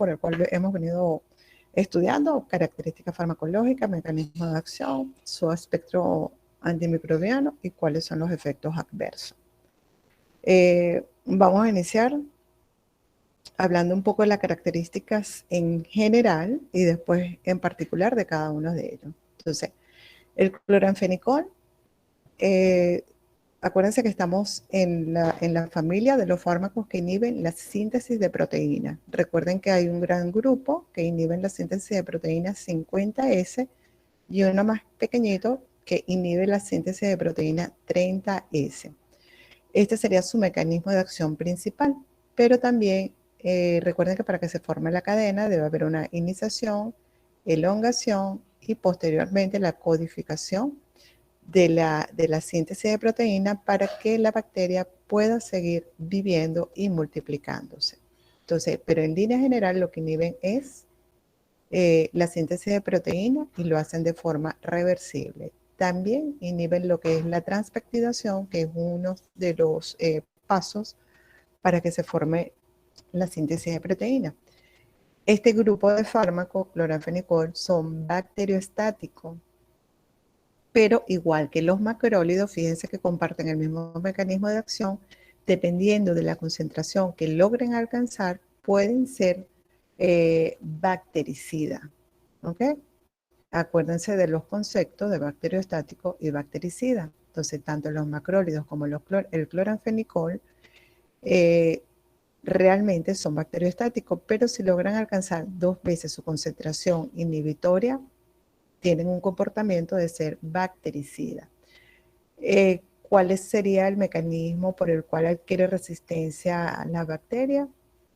por el cual hemos venido estudiando: características farmacológicas, mecanismos de acción, su espectro antimicrobiano y cuáles son los efectos adversos. Vamos a iniciar hablando un poco de las características en general y después en particular de cada uno de ellos. Entonces, el cloranfenicol, acuérdense que estamos en la familia de los fármacos que inhiben la síntesis de proteína. Recuerden que hay un gran grupo que inhiben la síntesis de proteína 50S y uno más pequeñito que inhibe la síntesis de proteína 30S. Este sería su mecanismo de acción principal, pero también recuerden que para que se forme la cadena debe haber una iniciación, elongación y posteriormente la codificación de la síntesis de proteína para que la bacteria pueda seguir viviendo y multiplicándose. Entonces, pero en línea general lo que inhiben es la síntesis de proteína y lo hacen de forma reversible. También inhiben lo que es la transpeptidación, que es uno de los pasos para que se forme la síntesis de proteína. Este grupo de fármacos, cloranfenicol, son bacteriostáticos, pero igual que los macrólidos, fíjense que comparten el mismo mecanismo de acción. Dependiendo de la concentración que logren alcanzar, pueden ser bactericidas. ¿Ok? Acuérdense de los conceptos de bacteriostático y bactericida. Entonces, tanto los macrólidos como el cloranfenicol realmente son bacteriostáticos, pero si logran alcanzar 2 veces su concentración inhibitoria, tienen un comportamiento de ser bactericida. ¿Cuál sería el mecanismo por el cual adquiere resistencia a la bacteria?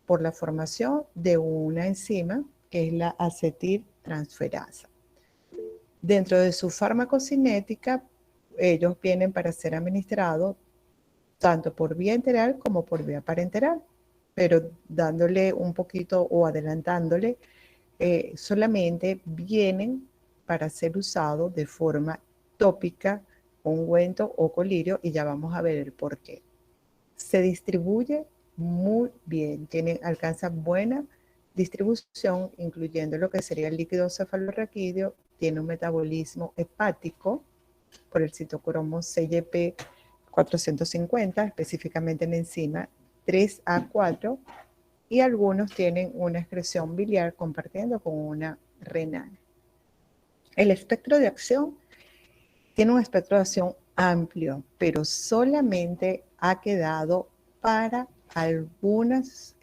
Por la formación de una enzima que es la acetiltransferasa. Dentro de su farmacocinética, ellos vienen para ser administrados tanto por vía enteral como por vía parenteral, pero dándole un poquito o adelantándole, solamente vienen para ser usados de forma tópica, ungüento o colirio, y ya vamos a ver el por qué. Se distribuye muy bien, alcanza buena distribución, incluyendo lo que sería el líquido cefalorraquídeo, tiene un metabolismo hepático por el citocromo CYP 450, específicamente en la enzima 3A4, y algunos tienen una excreción biliar compartiendo con una renal. El espectro de acción tiene un espectro de acción amplio, pero solamente ha quedado para algunas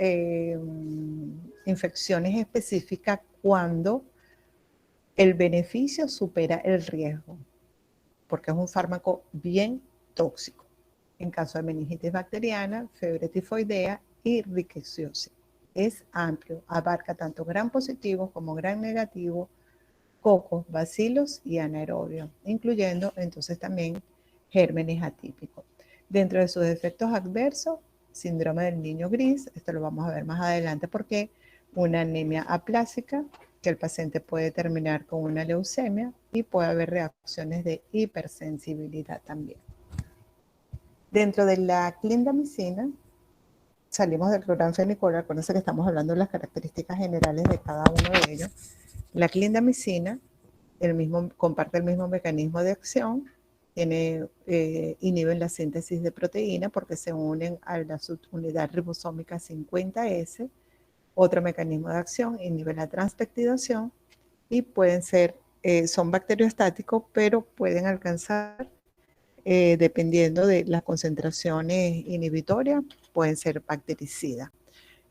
infecciones específicas cuando el beneficio supera el riesgo, porque es un fármaco bien tóxico. En caso de meningitis bacteriana, fiebre tifoidea y riqueciosis. Es amplio, abarca tanto gram positivo como gram negativo, cocos, bacilos y anaerobios, incluyendo entonces también gérmenes atípicos. Dentro de sus efectos adversos, síndrome del niño gris, esto lo vamos a ver más adelante porque una anemia aplásica, que el paciente puede terminar con una leucemia y puede haber reacciones de hipersensibilidad también. Dentro de la clindamicina, salimos del cloranfenicol, acuérdense que estamos hablando de las características generales de cada uno de ellos. La clindamicina comparte el mismo mecanismo de acción, inhiben la síntesis de proteína porque se unen a la subunidad ribosómica 50S. Otro mecanismo de acción, inhibe la transpeptidación y son bacteriostáticos, pero pueden alcanzar, dependiendo de las concentraciones inhibitorias, pueden ser bactericidas.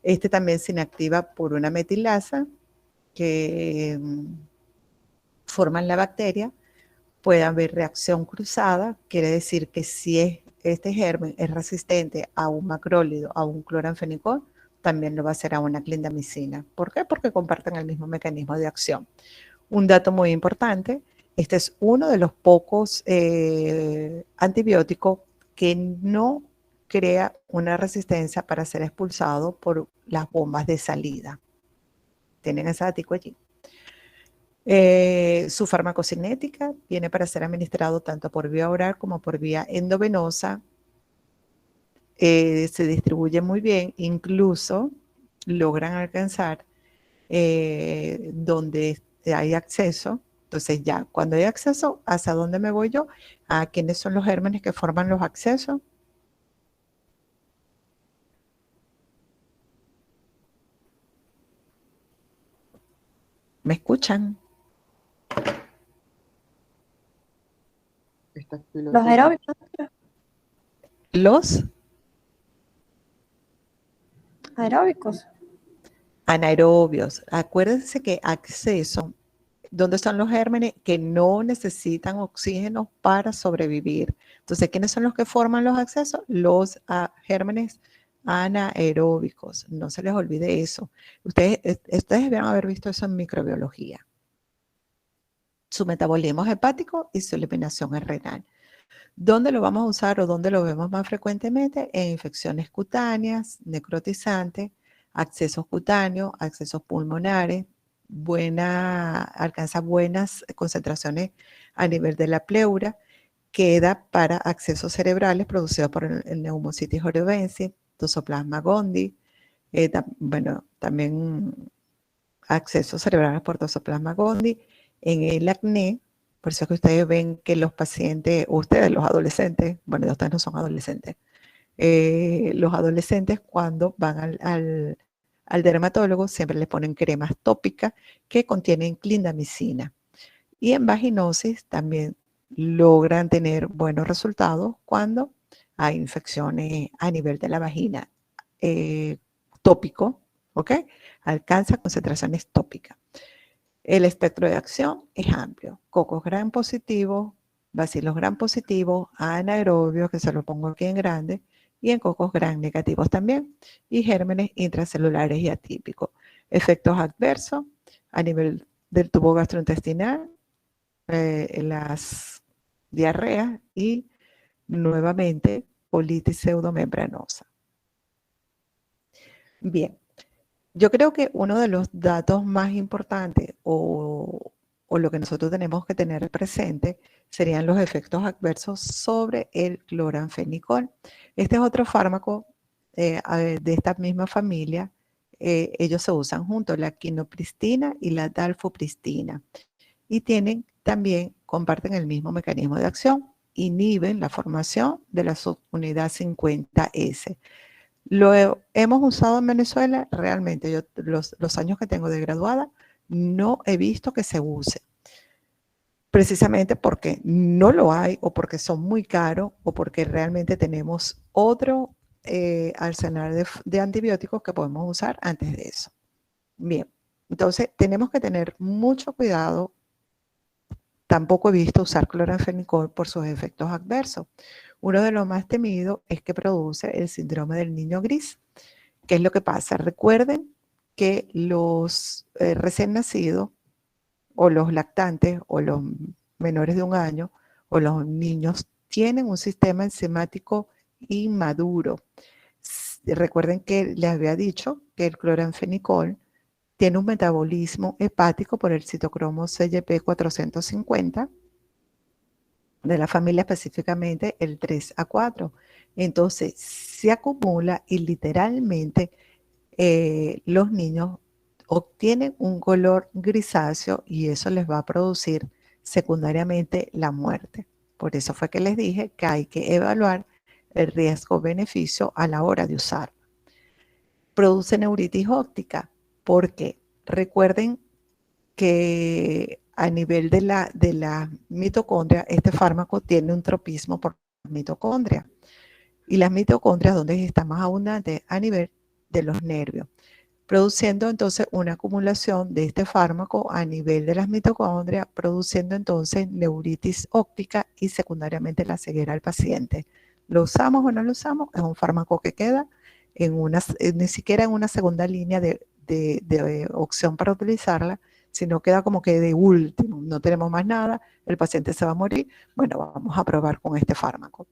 Este también se inactiva por una metilasa que forman la bacteria. Puede haber reacción cruzada, quiere decir que si este germen es resistente a un macrólido, a un cloranfenicol, también lo va a hacer a una clindamicina. ¿Por qué? Porque comparten el mismo mecanismo de acción. Un dato muy importante, este es uno de los pocos antibióticos que no crea una resistencia para ser expulsado por las bombas de salida. Tienen ese datico allí. Su farmacocinética viene para ser administrado tanto por vía oral como por vía endovenosa. Se distribuye muy bien, incluso logran alcanzar donde hay acceso. Entonces ya, cuando hay acceso, ¿hacia dónde me voy yo? ¿A quiénes son los gérmenes que forman los accesos? ¿Me escuchan? Los aeróbicos. Los Aeróbicos. anaerobios. Acuérdense que acceso, ¿dónde están los gérmenes que no necesitan oxígeno para sobrevivir? Entonces, ¿quiénes son los que forman los accesos? Los gérmenes anaeróbicos. No se les olvide eso. Ustedes deben haber visto eso en microbiología. Su metabolismo es hepático y su eliminación es renal. ¿Dónde lo vamos a usar o dónde lo vemos más frecuentemente? En infecciones cutáneas, necrotizantes, accesos cutáneos, accesos pulmonares, alcanza buenas concentraciones a nivel de la pleura, queda para accesos cerebrales producidos por el Pneumocystis orebensis, Toxoplasma gondii, bueno, también accesos cerebrales por Toxoplasma gondii, en el acné. Por eso es que ustedes ven que los pacientes, ustedes los adolescentes, bueno, ustedes no son adolescentes, los adolescentes cuando van al dermatólogo siempre les ponen cremas tópicas que contienen clindamicina. Y en vaginosis también logran tener buenos resultados cuando hay infecciones a nivel de la vagina. Tópico, ¿ok? Alcanza concentraciones tópicas. El espectro de acción es amplio. Cocos gram positivos, bacilos gram positivos, anaerobios, que se lo pongo aquí en grande, y en cocos gram negativos también, y gérmenes intracelulares y atípicos. Efectos adversos a nivel del tubo gastrointestinal, las diarreas y nuevamente colitis pseudomembranosa. Bien, yo creo que uno de los datos más importantes o lo que nosotros tenemos que tener presente serían los efectos adversos sobre el cloranfenicol. Este es otro fármaco de esta misma familia. Ellos se usan juntos, la quinopristina y la dalfopristina. Y comparten el mismo mecanismo de acción, inhiben la formación de la subunidad 50S. Lo hemos usado en Venezuela, realmente yo los años que tengo de graduada no he visto que se use, precisamente porque no lo hay o porque son muy caros o porque realmente tenemos otro arsenal de antibióticos que podemos usar antes de eso. Bien, entonces tenemos que tener mucho cuidado. Tampoco he visto usar cloranfenicol por sus efectos adversos. Uno de los más temidos es que produce el síndrome del niño gris. ¿Qué es lo que pasa? Recuerden que los recién nacidos o los lactantes o los menores de 1 año o los niños tienen un sistema enzimático inmaduro. Recuerden que les había dicho que el cloranfenicol tiene un metabolismo hepático por el citocromo CYP450 de la familia, específicamente el 3A4. Entonces se acumula y literalmente los niños obtienen un color grisáceo y eso les va a producir secundariamente la muerte. Por eso fue que les dije que hay que evaluar el riesgo-beneficio a la hora de usar. Produce neuritis óptica porque recuerden que a nivel de la mitocondria, este fármaco tiene un tropismo por mitocondria. Y las mitocondrias, donde está más abundante, a nivel de los nervios, produciendo entonces una acumulación de este fármaco a nivel de las mitocondrias, produciendo entonces neuritis óptica y secundariamente la ceguera al paciente. ¿Lo usamos o no lo usamos? Es un fármaco que queda ni siquiera en una segunda línea de opción para utilizarla, sino queda como que de último, no tenemos más nada, el paciente se va a morir, bueno, vamos a probar con este fármaco.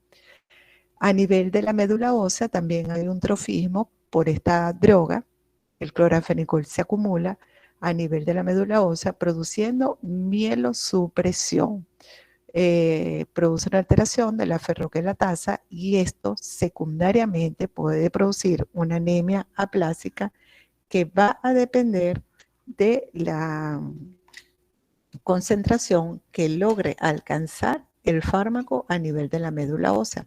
A nivel de la médula ósea también hay un trofismo por esta droga, el cloranfenicol se acumula a nivel de la médula ósea produciendo mielosupresión. Produce una alteración de la ferroquelatasa y esto secundariamente puede producir una anemia aplásica que va a depender de la concentración que logre alcanzar el fármaco a nivel de la médula ósea.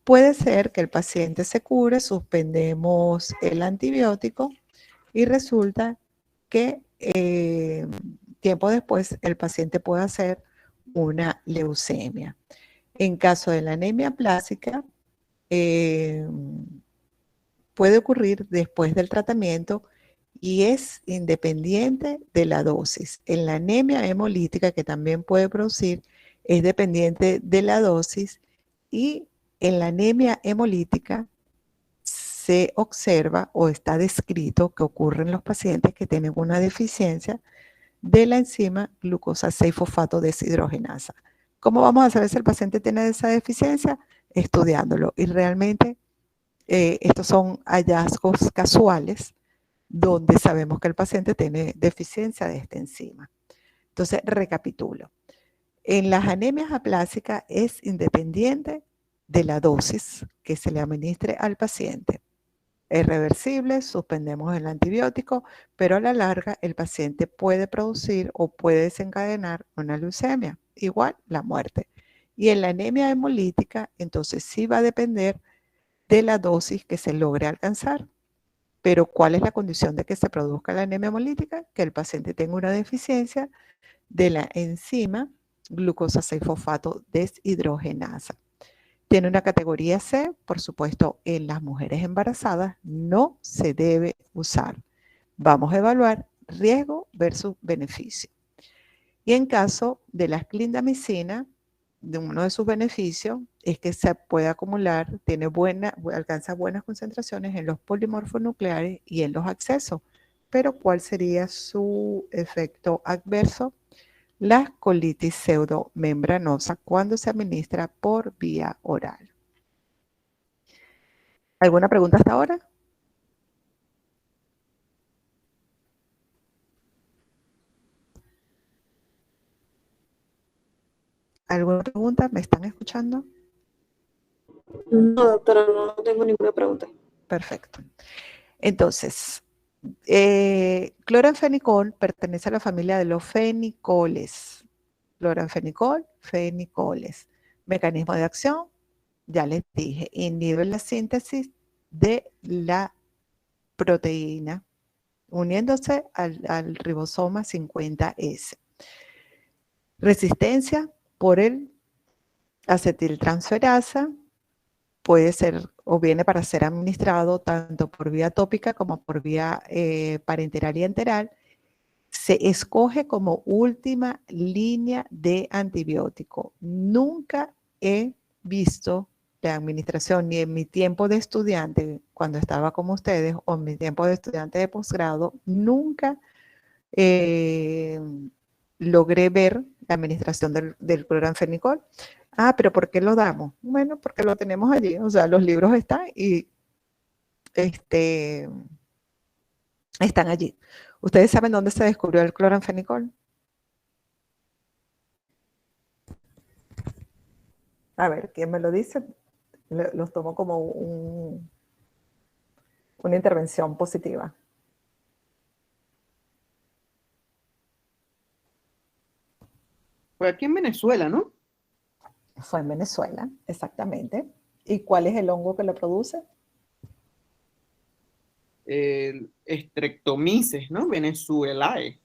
Puede ser que el paciente se cure, suspendemos el antibiótico y resulta que tiempo después el paciente puede hacer una leucemia. En caso de la anemia plástica, puede ocurrir después del tratamiento y es independiente de la dosis. En la anemia hemolítica, que también puede producir, es dependiente de la dosis, y en la anemia hemolítica se observa o está descrito que ocurre en los pacientes que tienen una deficiencia de la enzima glucosa 6-fosfato deshidrogenasa. ¿Cómo vamos a saber si el paciente tiene esa deficiencia? Estudiándolo. Y realmente estos son hallazgos casuales donde sabemos que el paciente tiene deficiencia de esta enzima. Entonces, recapitulo. En las anemias aplásicas es independiente de la dosis que se le administre al paciente. Es reversible, suspendemos el antibiótico, pero a la larga el paciente puede producir o puede desencadenar una leucemia, igual la muerte. Y en la anemia hemolítica, entonces sí va a depender de la dosis que se logre alcanzar. Pero ¿cuál es la condición de que se produzca la anemia hemolítica? Que el paciente tenga una deficiencia de la enzima glucosa 6-fosfato deshidrogenasa. Tiene una categoría C, por supuesto, en las mujeres embarazadas no se debe usar. Vamos a evaluar riesgo versus beneficio. Y en caso de la clindamicina, de uno de sus beneficios es que se puede acumular, alcanza buenas concentraciones en los polimorfonucleares y en los accesos. Pero ¿cuál sería su efecto adverso? La colitis pseudomembranosa cuando se administra por vía oral. ¿Alguna pregunta hasta ahora? ¿Alguna pregunta? ¿Me están escuchando? No, doctora, no tengo ninguna pregunta. Perfecto. Entonces, cloranfenicol pertenece a la familia de los fenicoles. Cloranfenicol, fenicoles. Mecanismo de acción, ya les dije, inhibe la síntesis de la proteína uniéndose al ribosoma 50S. Resistencia por el acetiltransferasa, puede ser o viene para ser administrado tanto por vía tópica como por vía parenteral y enteral. Se escoge como última línea de antibiótico. Nunca he visto la administración ni en mi tiempo de estudiante, cuando estaba como ustedes, o en mi tiempo de estudiante de posgrado, nunca logré ver la administración del cloranfenicol. Ah, pero ¿por qué lo damos? Bueno, porque lo tenemos allí, o sea, los libros están y están allí. ¿Ustedes saben dónde se descubrió el cloranfenicol? A ver, ¿quién me lo dice? Los tomo como una intervención positiva. Fue aquí en Venezuela, ¿no? Fue en Venezuela, exactamente. ¿Y cuál es el hongo que lo produce? El Streptomyces, ¿no? Venezuelae.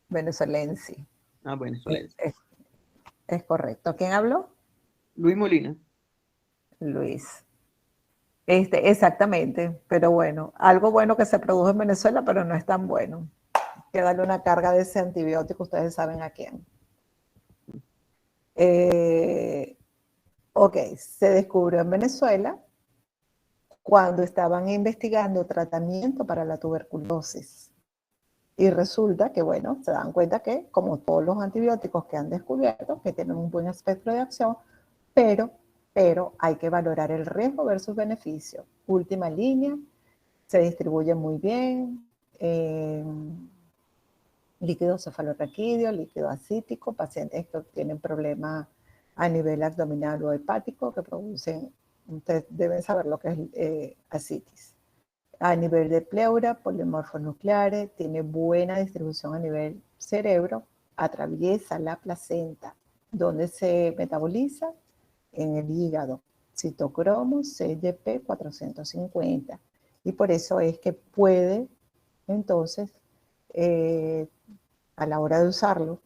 Venezuelense. Ah, venezuelense. Es correcto. ¿Quién habló? Luis Molina. Luis. Exactamente, pero bueno, algo bueno que se produjo en Venezuela, pero no es tan bueno. Hay que darle una carga de ese antibiótico, ustedes saben a quién. Ok, se descubrió en Venezuela cuando estaban investigando tratamiento para la tuberculosis. Y resulta que, bueno, se dan cuenta que, como todos los antibióticos que han descubierto, que tienen un buen espectro de acción, pero hay que valorar el riesgo versus beneficio. Última línea, se distribuye muy bien, líquido cefalorraquídeo, líquido acítico, pacientes que tienen problemas a nivel abdominal o hepático que producen, ustedes deben saber lo que es asitis. a nivel de pleura, polimorfos nucleares, tiene buena distribución a nivel cerebro, atraviesa la placenta, donde se metaboliza en el hígado, citocromo CYP 450. Y por eso es que puede, entonces, a la hora de usarlo,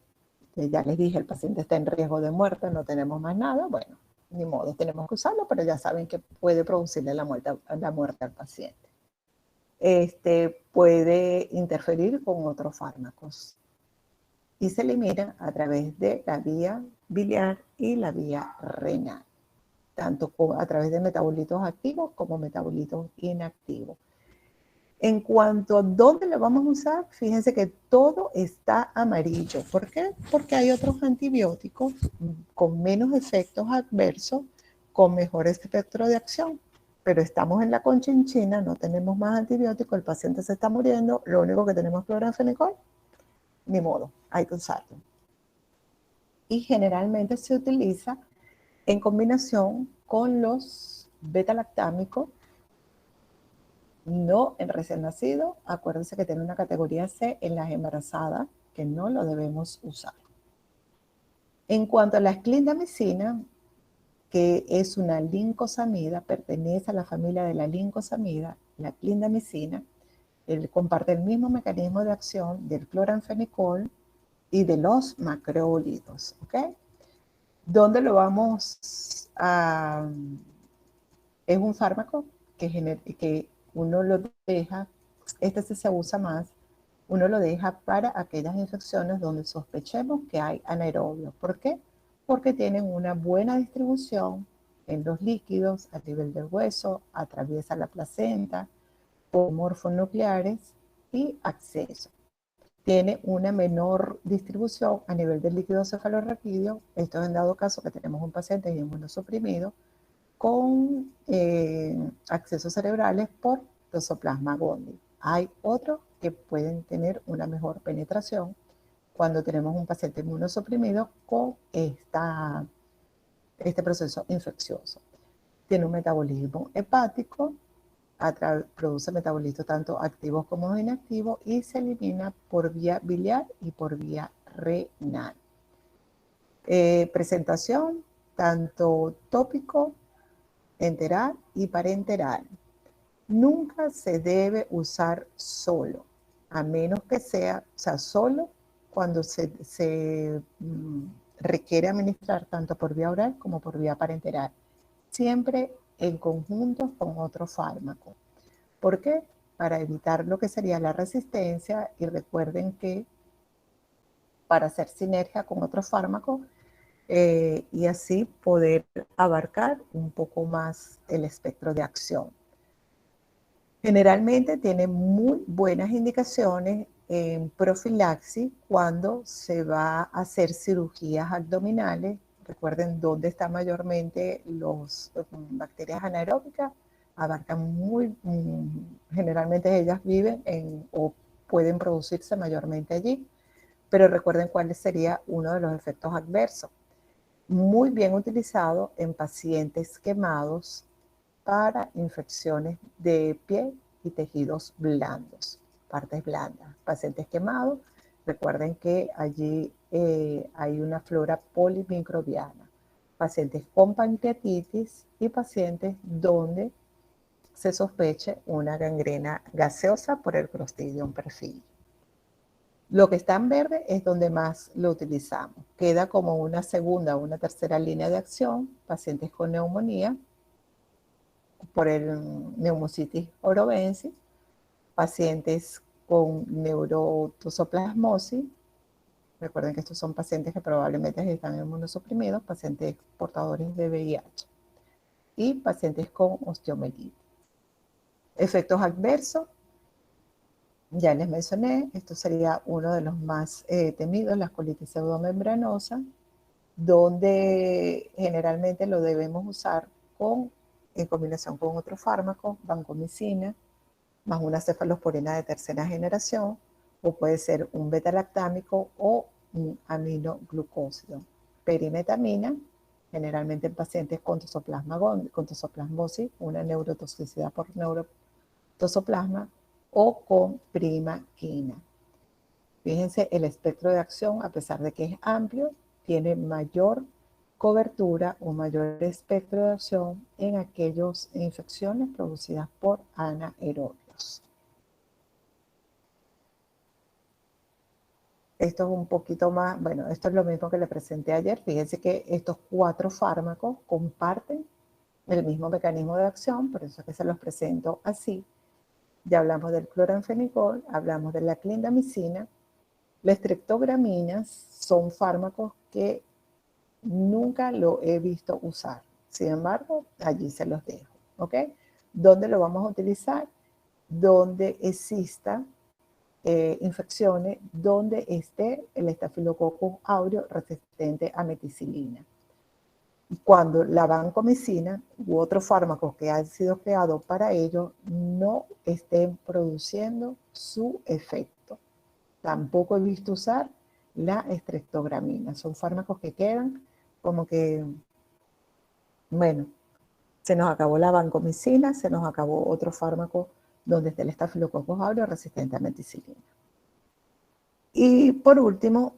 ya les dije, el paciente está en riesgo de muerte, no tenemos más nada, bueno, ni modo, tenemos que usarlo, pero ya saben que puede producirle la muerte al paciente. Puede interferir con otros fármacos y se elimina a través de la vía biliar y la vía renal, tanto a través de metabolitos activos como metabolitos inactivos. En cuanto a dónde lo vamos a usar, fíjense que todo está amarillo. ¿Por qué? Porque hay otros antibióticos con menos efectos adversos, con mejor espectro de acción. Pero estamos en la conchinchina, no tenemos más antibióticos, el paciente se está muriendo, lo único que tenemos es cloranfenicol, ni modo, hay que usarlo. Y generalmente se utiliza en combinación con los beta-lactámicos, no en recién nacido. Acuérdense que tiene una categoría C en las embarazadas, que no lo debemos usar. En cuanto a la clindamicina, que es una lincosamida, pertenece a la familia de la lincosamida, la clindamicina, comparte el mismo mecanismo de acción del cloranfenicol y de los macrólidos, ¿ok? ¿Dónde lo vamos a...? Es un fármaco que uno lo deja, este sí se usa más, uno lo deja para aquellas infecciones donde sospechemos que hay anaerobios. ¿Por qué? Porque tienen una buena distribución en los líquidos a nivel del hueso, atraviesa la placenta, por morfonucleares y acceso. Tiene una menor distribución a nivel del líquido cefalorraquídeo. Esto es en dado caso que tenemos un paciente inmunosuprimido con accesos cerebrales por Toxoplasma gondii. Hay otros que pueden tener una mejor penetración cuando tenemos un paciente inmunosuprimido con este proceso infeccioso. Tiene un metabolismo hepático, produce metabolitos tanto activos como inactivos y se elimina por vía biliar y por vía renal. Presentación tanto tópico, enteral y parenteral. Nunca se debe usar solo, a menos que sea, solo cuando se requiere administrar tanto por vía oral como por vía parenteral. Siempre en conjunto con otro fármaco. ¿Por qué? Para evitar lo que sería la resistencia, y recuerden que para hacer sinergia con otro fármaco y así poder abarcar un poco más el espectro de acción. Generalmente tiene muy buenas indicaciones en profilaxis cuando se va a hacer cirugías abdominales. Recuerden dónde están mayormente las bacterias anaeróbicas. Abarcan generalmente ellas viven o pueden producirse mayormente allí. Pero recuerden cuál sería uno de los efectos adversos. Muy bien utilizado en pacientes quemados para infecciones de piel y tejidos blandos, partes blandas. Pacientes quemados, recuerden que allí hay una flora polimicrobiana. Pacientes con pancreatitis y pacientes donde se sospeche una gangrena gaseosa por el Clostridium perfidi. Lo que está en verde es donde más lo utilizamos. Queda como una segunda o una tercera línea de acción, pacientes con neumonía, por el Pneumocystis orobensis, pacientes con neurotoxoplasmosis. Recuerden que estos son pacientes que probablemente están inmunosuprimidos, pacientes portadores de VIH y pacientes con osteomielitis. Efectos adversos, ya les mencioné, esto sería uno de los más temidos, la colitis pseudomembranosa, donde generalmente lo debemos usar en combinación con otro fármaco, vancomicina, más una cefalosporina de tercera generación, o puede ser un beta-lactámico o un aminoglucósido. Perimetamina, generalmente en pacientes con toxoplasmosis, una neurotoxicidad por tosoplasma o con primaquina. Fíjense, el espectro de acción, a pesar de que es amplio, tiene mayor cobertura o mayor espectro de acción en aquellas infecciones producidas por anaerobios. Esto es un poquito más, bueno, esto es lo mismo que le presenté ayer. Fíjense que estos 4 fármacos comparten el mismo mecanismo de acción, por eso es que se los presento así. Ya hablamos del cloranfenicol, hablamos de la clindamicina. Las streptograminas son fármacos que nunca lo he visto usar. Sin embargo, allí se los dejo, ¿ok? ¿Dónde lo vamos a utilizar? Donde exista infecciones, donde esté el Staphylococcus aureus resistente a meticilina. Cuando la vancomicina u otros fármacos que han sido creados para ello no estén produciendo su efecto. Tampoco he visto usar la streptogramina. Son fármacos que quedan como que, bueno, se nos acabó la vancomicina, se nos acabó otro fármaco donde está el Staphylococcus aureus resistente a meticilina. Y por último,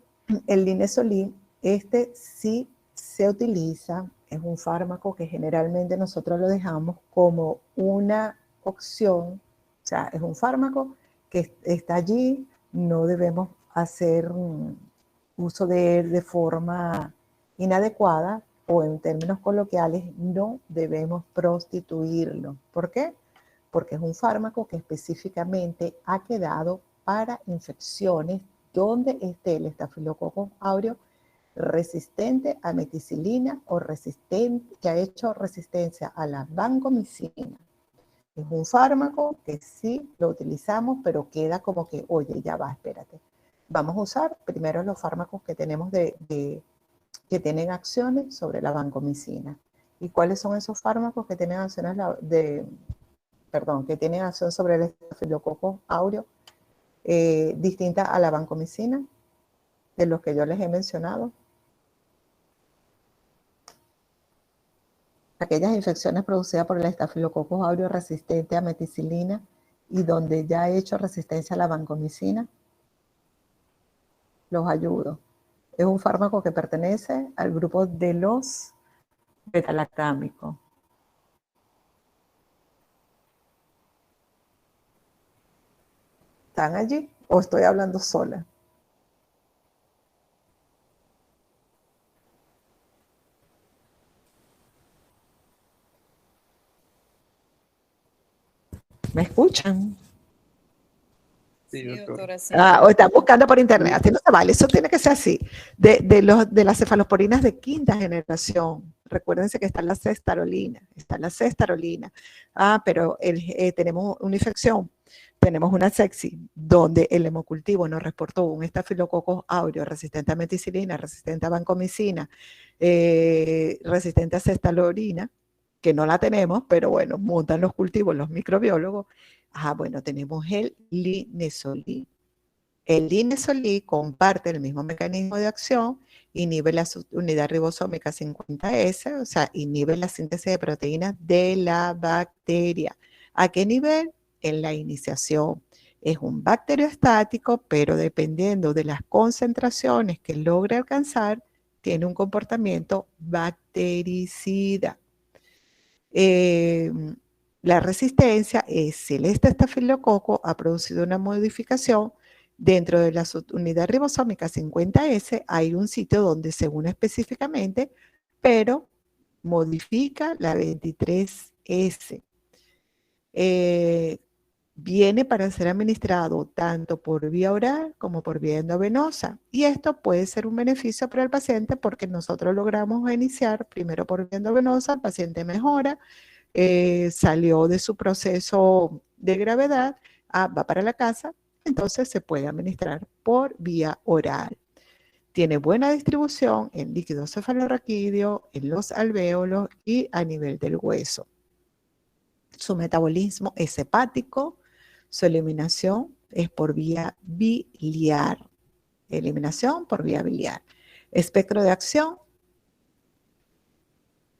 el linezolid, este sí se utiliza, es un fármaco que generalmente nosotros lo dejamos como una opción, o sea, es un fármaco que está allí, no debemos hacer uso de él de forma inadecuada o en términos coloquiales no debemos prostituirlo. ¿Por qué? Porque es un fármaco que específicamente ha quedado para infecciones donde esté el Staphylococcus aureus resistente a meticilina o resistente, que ha hecho resistencia a la vancomicina. Es un fármaco que sí lo utilizamos, pero queda como que, oye, ya va, espérate. Vamos a usar primero los fármacos que tenemos que tienen acciones sobre la vancomicina. ¿Y cuáles son esos fármacos que tienen acciones que tienen acción sobre el Staphylococcus aureus distinta a la vancomicina, de los que yo les he mencionado? Aquellas infecciones producidas por el Staphylococcus aureus resistente a meticilina y donde ya ha hecho resistencia a la vancomicina, los ayudo. Es un fármaco que pertenece al grupo de los beta-lactámicos. ¿Están allí o estoy hablando sola? ¿Me escuchan? Sí, doctora. Sí. O están buscando por internet. Así no se vale. Eso tiene que ser así. De las cefalosporinas de quinta generación. Recuérdense que está la cestarolina. Está la cestarolina. Pero tenemos una infección. Tenemos una sepsis donde el hemocultivo nos reportó un Staphylococcus aureus resistente a meticilina, resistente a vancomicina, resistente a cestarolina, que no la tenemos, pero bueno, montan los cultivos los microbiólogos. Bueno, tenemos el linezolid. El linezolid comparte el mismo mecanismo de acción, inhibe la unidad ribosómica 50S, o sea, inhibe la síntesis de proteínas de la bacteria. ¿A qué nivel? En la iniciación. Es un bacteriostático, pero dependiendo de las concentraciones que logre alcanzar, tiene un comportamiento bactericida. La resistencia es si el estafilococo ha producido una modificación dentro de la subunidad ribosómica 50S, hay un sitio donde se une específicamente, pero modifica la 23S. Viene para ser administrado tanto por vía oral como por vía endovenosa. Y esto puede ser un beneficio para el paciente porque nosotros logramos iniciar primero por vía endovenosa, el paciente mejora, salió de su proceso de gravedad, va para la casa, entonces se puede administrar por vía oral. Tiene buena distribución en líquido cefalorraquídeo, en los alvéolos y a nivel del hueso. Su metabolismo es hepático, su eliminación es por vía biliar. Eliminación por vía biliar. Espectro de acción,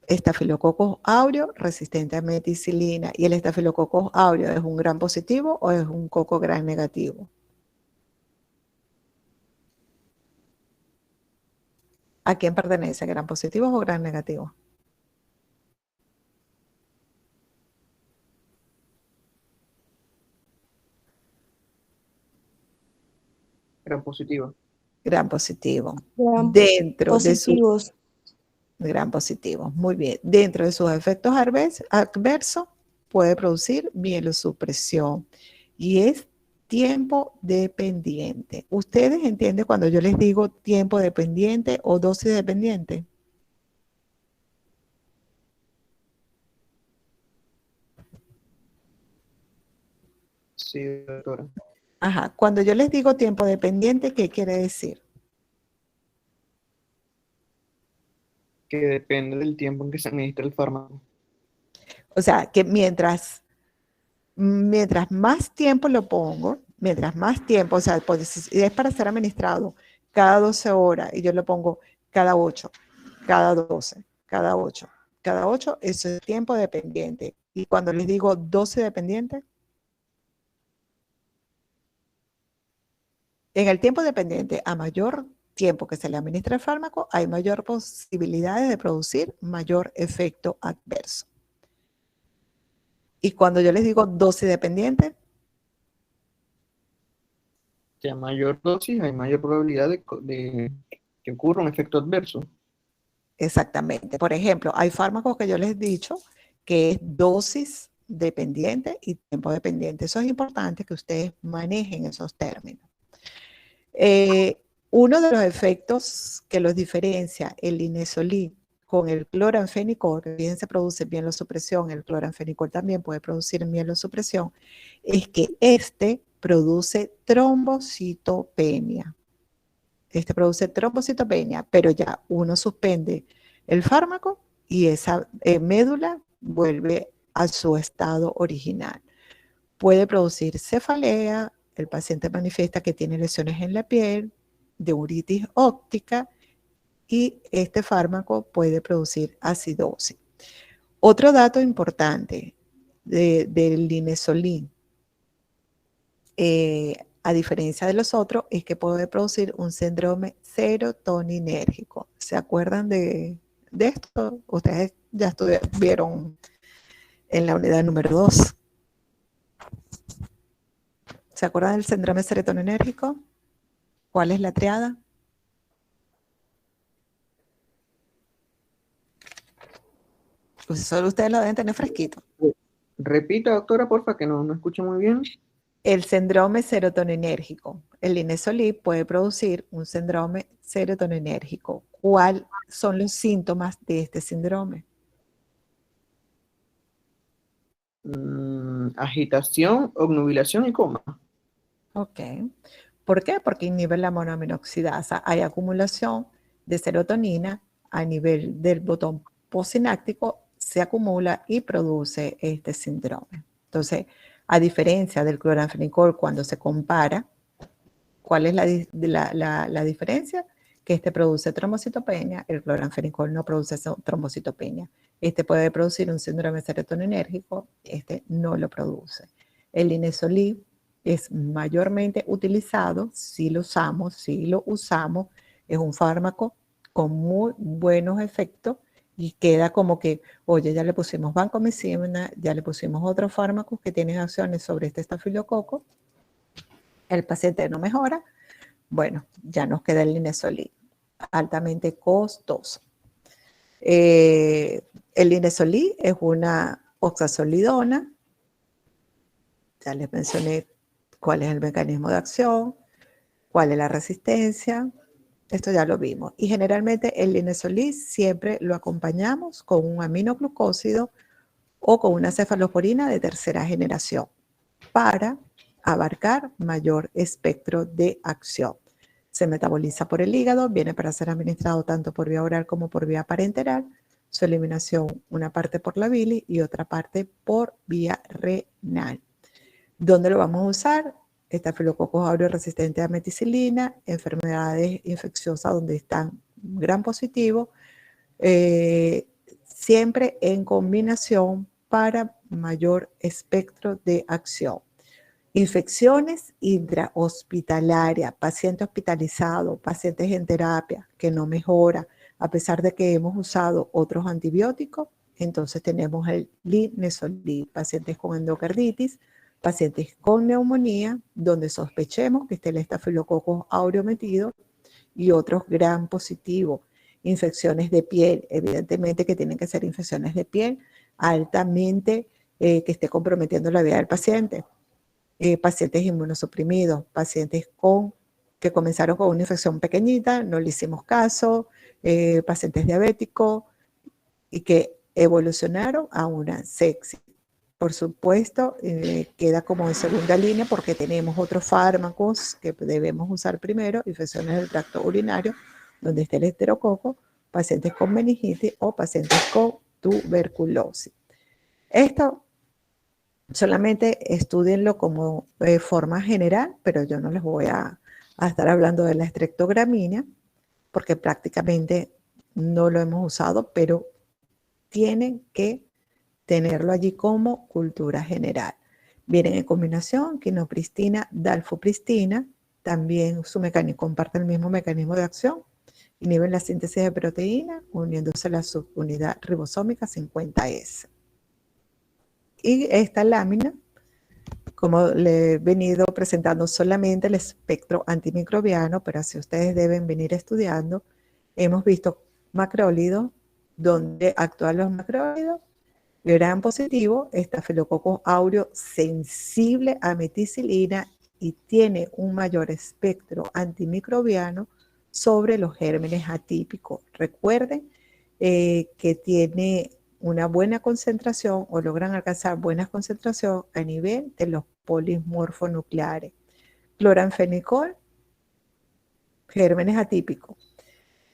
Estafilococcus aureus resistente a meticilina. ¿Y el Estafilococcus aureus es un gran positivo o es un coco gran negativo? ¿A quién pertenece? ¿Gran positivo o gran negativo? Gran positivo. Gran positivo. Gran Dentro de su positivos. gran positivo, muy bien. Dentro de sus efectos adversos puede producir mielosupresión y es tiempo dependiente. ¿Ustedes entienden cuando yo les digo tiempo dependiente o dosis dependiente? Sí, doctora. Ajá, cuando yo les digo tiempo dependiente, ¿qué quiere decir? Que depende del tiempo en que se administra el fármaco. O sea, que mientras más tiempo lo pongo, mientras más tiempo, o sea, pues, si es para ser administrado cada 12 horas y yo lo pongo cada 8, cada 12, cada 8, cada 8, eso es tiempo dependiente. Y cuando les digo 12 dependiente, en el tiempo dependiente, a mayor tiempo que se le administra el fármaco, hay mayor posibilidades de producir mayor efecto adverso. Y cuando yo les digo dosis dependiente, Que a mayor dosis hay mayor probabilidad de que ocurra un efecto adverso. exactamente. Por ejemplo, hay fármacos que yo les he dicho que es dosis dependiente y tiempo dependiente. Eso es importante que ustedes manejen esos términos. Uno de los efectos que los diferencia el linezolid con el cloranfenicol, que bien se produce mielosupresión, el cloranfenicol también puede producir mielosupresión, es que este produce trombocitopenia. Este produce trombocitopenia, pero ya uno suspende el fármaco y esa médula vuelve a su estado original. Puede producir cefalea, el paciente manifiesta que tiene lesiones en la piel, de uritis óptica y este fármaco puede producir acidosis. Otro dato importante del linezolid, a diferencia de los otros, es que puede producir un síndrome serotoninérgico. ¿Se acuerdan de esto? Ustedes ya vieron en la unidad número 2. ¿Se acuerdan del síndrome serotoninérgico? ¿Cuál es la triada? Pues solo ustedes lo deben tener fresquito. Repita, doctora, porfa, que no escucho muy bien. El síndrome serotoninérgico. El linezolid puede producir un síndrome serotoninérgico. ¿Cuáles son los síntomas de este síndrome? Agitación, obnubilación y coma. Ok. ¿Por qué? Porque inhibe la monoaminoxidasa. Hay acumulación de serotonina a nivel del botón postsináptico, se acumula y produce este síndrome. Entonces, a diferencia del cloranfenicol, cuando se compara, ¿cuál es la diferencia? Que este produce trombocitopenia, el cloranfenicol no produce trombocitopenia. Este puede producir un síndrome serotoninérgico, este no lo produce. El linezolid es mayormente utilizado, si lo usamos, es un fármaco con muy buenos efectos y queda como que, oye, ya le pusimos vancomicina, ya le pusimos otros fármacos que tienen acciones sobre este estafilococo, el paciente no mejora, bueno, ya nos queda el linezolid, altamente costoso. El linezolid es una oxazolidona, ya les mencioné cuál es el mecanismo de acción, cuál es la resistencia, esto ya lo vimos. Y generalmente el linezolid siempre lo acompañamos con un aminoglucósido o con una cefalosporina de tercera generación para abarcar mayor espectro de acción. Se metaboliza por el hígado, viene para ser administrado tanto por vía oral como por vía parenteral. Su eliminación, una parte por la bilis y otra parte por vía renal. ¿Dónde lo vamos a usar? Estafilococcus aureus resistente a meticilina, enfermedades infecciosas donde están gran positivo, siempre en combinación para mayor espectro de acción. Infecciones intrahospitalarias, paciente hospitalizado, pacientes en terapia que no mejora, a pesar de que hemos usado otros antibióticos. Entonces tenemos el linezolid, pacientes con endocarditis, pacientes con neumonía, donde sospechemos que esté el estafilococcus aureus metido, y otros gram positivos. Infecciones de piel, evidentemente que tienen que ser infecciones de piel altamente que esté comprometiendo la vida del paciente. Pacientes inmunosuprimidos, pacientes que comenzaron con una infección pequeñita, no le hicimos caso, pacientes diabéticos y que evolucionaron a una sepsis. Por supuesto, queda como en segunda línea porque tenemos otros fármacos que debemos usar primero, infecciones del tracto urinario, donde está el enterococo, pacientes con meningitis o pacientes con tuberculosis. Esto solamente estudienlo como forma general, pero yo no les voy a estar hablando de la estreptogramina porque prácticamente no lo hemos usado, pero tienen que tenerlo allí como cultura general. Vienen en combinación quinopristina, dalfopristina, también su mecanismo, comparte el mismo mecanismo de acción, inhiben la síntesis de proteína, uniéndose a la subunidad ribosómica 50S. Y esta lámina, como le he venido presentando solamente el espectro antimicrobiano, pero así ustedes deben venir estudiando, hemos visto macrólidos, donde actúan los macrólidos, gram positivo, estafilococcus aureus sensible a meticilina y tiene un mayor espectro antimicrobiano sobre los gérmenes atípicos. Recuerden que tiene una buena concentración o logran alcanzar buena concentración a nivel de los polimorfonucleares. Cloranfenicol, gérmenes atípicos.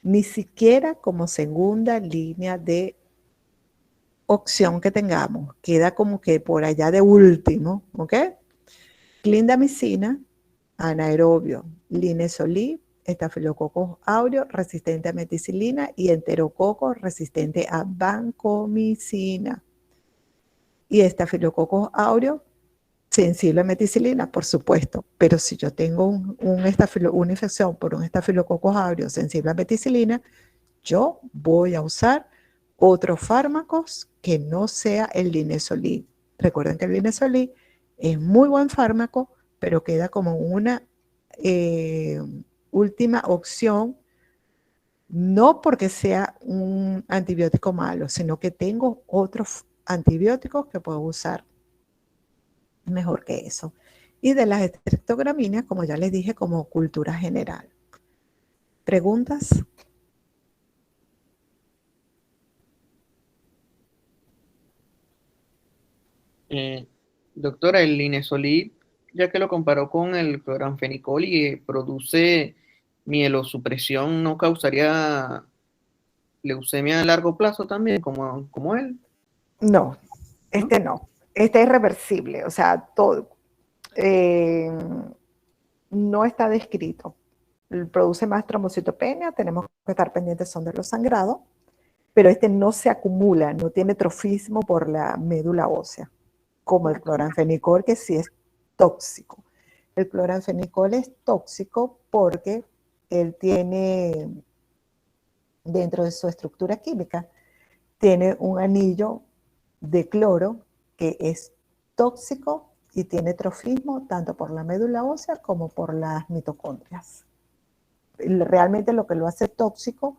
Ni siquiera como segunda línea de opción que tengamos, queda como que por allá de último, ¿ok? Clindamicina, anaerobio, linezolid, estafilococcus aureus resistente a meticilina y enterococo resistente a vancomicina. Y estafilococcus aureus sensible a meticilina, por supuesto, pero si yo tengo una infección por un estafilococcus aureus sensible a meticilina, yo voy a usar otros fármacos que no sea el linezolid. Recuerden que el linezolid es muy buen fármaco, pero queda como una última opción, no porque sea un antibiótico malo, sino que tengo otros antibióticos que puedo usar mejor que eso. Y de las estreptogramíneas, como ya les dije, como cultura general. ¿Preguntas? Doctora, el linezolid, ya que lo comparó con el cloranfenicol y produce mielosupresión, ¿no causaría leucemia a largo plazo también, como él? No, este no. Este es reversible, o sea, todo, no está descrito. Produce más trombocitopenia, tenemos que estar pendientes son de los sangrados, pero este no se acumula, no tiene trofismo por la médula ósea, como el cloranfenicol, que sí es tóxico. El cloranfenicol es tóxico porque él tiene, dentro de su estructura química, tiene un anillo de cloro que es tóxico y tiene trofismo tanto por la médula ósea como por las mitocondrias. Realmente lo que lo hace tóxico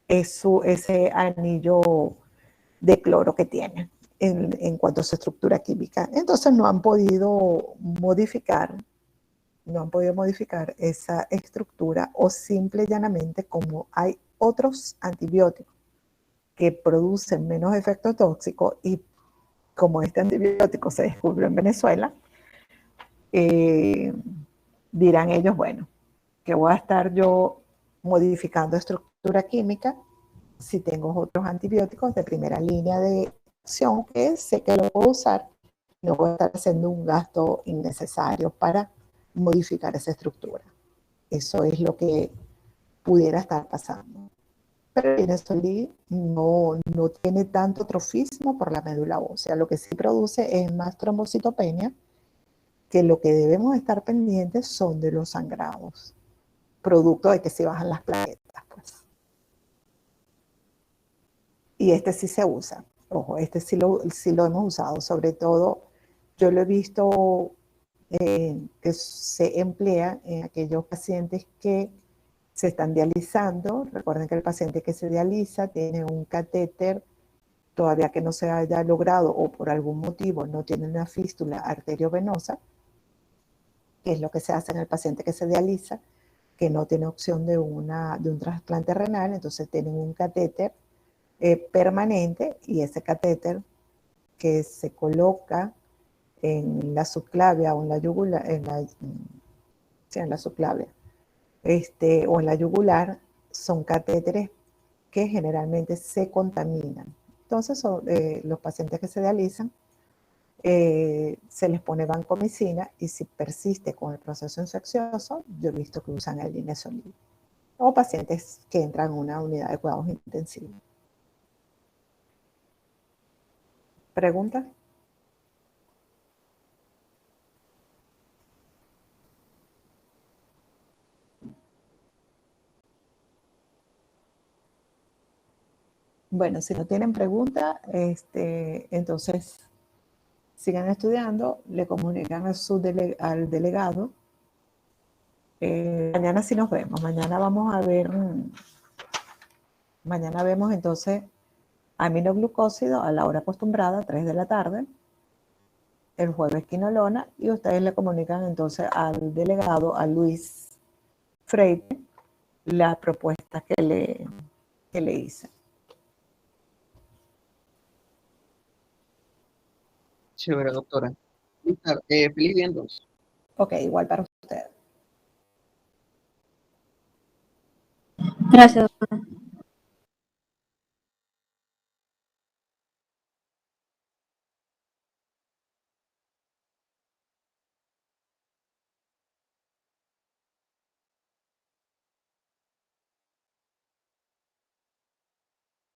es ese anillo de cloro que tiene en cuanto a su estructura química. Entonces no han podido modificar esa estructura, o simple y llanamente, como hay otros antibióticos que producen menos efecto tóxico, y como este antibiótico se descubrió en Venezuela, dirán ellos, bueno, que voy a estar yo modificando estructura química si tengo otros antibióticos de primera línea de acción que sé que lo puedo usar, no voy a estar haciendo un gasto innecesario para modificar esa estructura. Eso es lo que pudiera estar pasando. Pero el Linezolid no tiene tanto trofismo por la médula ósea. Lo que sí produce es más trombocitopenia, que lo que debemos estar pendientes son de los sangrados, producto de que se bajan las plaquetas, pues. Y este sí se usa. Ojo, este sí lo hemos usado. Sobre todo, yo lo he visto que se emplea en aquellos pacientes que se están dializando. Recuerden que el paciente que se dializa tiene un catéter todavía que no se haya logrado o por algún motivo no tiene una fístula arteriovenosa, que es lo que se hace en el paciente que se dializa, que no tiene opción de un trasplante renal, entonces tienen un catéter permanente, y ese catéter que se coloca en la subclavia o en la yugular, en la subclavia, o en la yugular, son catéteres que generalmente se contaminan. Entonces, los pacientes que se dializan, se les pone vancomicina, y si persiste con el proceso infeccioso, yo he visto que usan el Linezolid. O pacientes que entran en una unidad de cuidados intensivos. ¿Preguntas? Bueno, si no tienen preguntas, entonces sigan estudiando, le comunican al delegado. Mañana sí nos vemos. Mañana vamos a ver, mañana vemos entonces aminoglucósido a la hora acostumbrada, 3 de la tarde. El jueves quinolona, y ustedes le comunican entonces al delegado, a Luis Freire, la propuesta que le hice. Chévere, doctora. Feliz día entonces. Ok, igual para ustedes. Gracias, doctora.